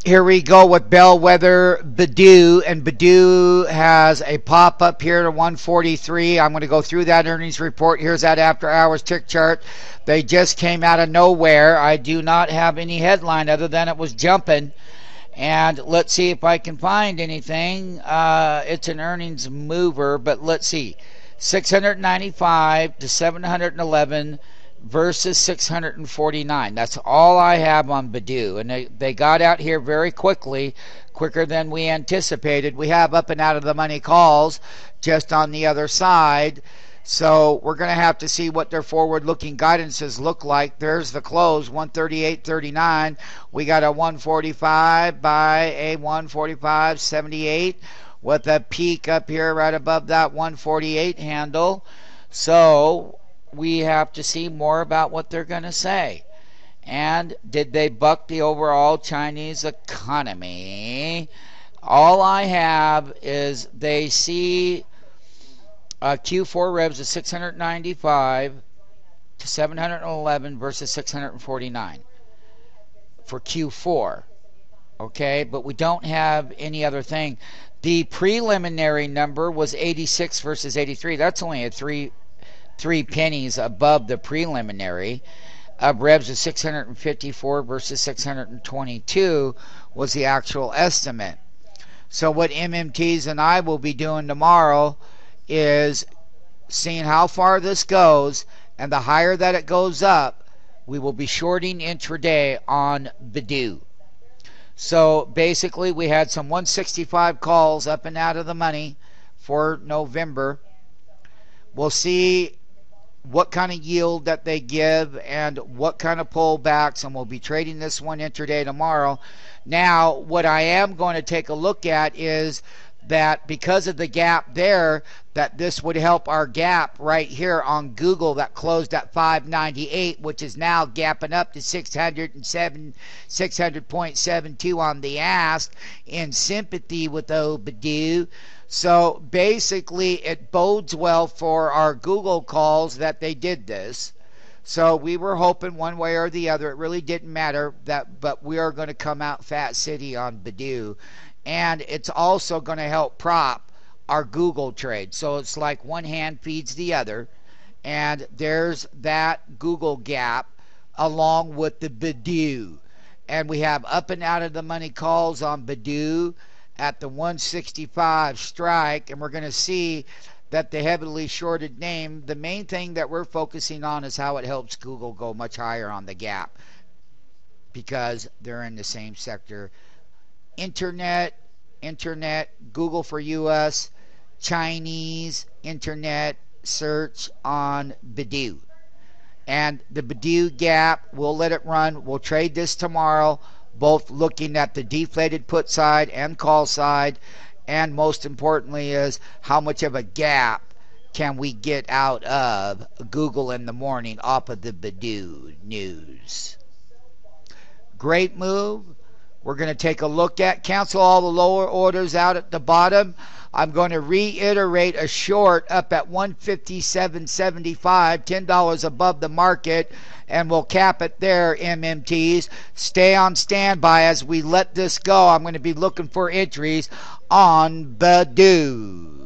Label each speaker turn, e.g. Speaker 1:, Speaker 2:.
Speaker 1: Here we go with bellwether Baidu, and Baidu has a pop up here to 143. I'm going to go through that earnings report. Here's that after hours tick chart. They just came out of nowhere. I do not have any headline other than it was jumping. And let's see if I can find anything. It's an earnings mover, but let's see. 695 to 711 versus 649. That's all I have on Baidu. And they got out here very quickly, quicker than we anticipated. We have up and out of the money calls just on the other side. So we're going to have to see what their forward-looking guidances look like. There's the close, 138.39. We got a 145 by a 145.78 with a peak up here right above that 148 handle. So we have to see more about what they're going to say. And did they buck the overall Chinese economy? All I have is they see Q4 revs of 695 to 711 versus 649 for Q4. Okay, but we don't have any other thing. The preliminary number was 86 versus 83. That's only a three pennies above the preliminary. Revs of 654 versus 622 was the actual estimate. So what MMTs and I will be doing tomorrow is seeing how far this goes, and the higher that it goes up, we will be shorting intraday on Baidu. So basically we had some 165 calls up and out of the money for November. We'll see what kind of yield that they give and what kind of pullbacks, and we'll be trading this one intraday tomorrow. Now what I am going to take a look at is that because of the gap there, that this would help our gap right here on Google that closed at 598, which is now gapping up to 600.72 on the ask, in sympathy with Baidu. So basically it bodes well for our Google calls that they did this. So we were hoping one way or the other. It really didn't matter, but we are going to come out Fat City on Baidu. And it's also going to help prop our Google trade. So it's like one hand feeds the other. And there's that Google gap along with the Baidu. And we have up and out of the money calls on Baidu at the 165 strike. And we're going to see that the heavily shorted name, the main thing that we're focusing on is how it helps Google go much higher on the gap, because they're in the same sector. Internet, Google for US, Chinese internet search on Baidu. And the Baidu gap, we'll let it run. We'll trade this tomorrow, both looking at the deflated put side and call side. And most importantly is how much of a gap can we get out of Google in the morning off of the Baidu news. Great move. We're going to take a look at, cancel all the lower orders out at the bottom. I'm going to reiterate a short up at 157.75, $10 above the market, and we'll cap it there, MMTs. Stay on standby as we let this go. I'm going to be looking for entries on Baidu.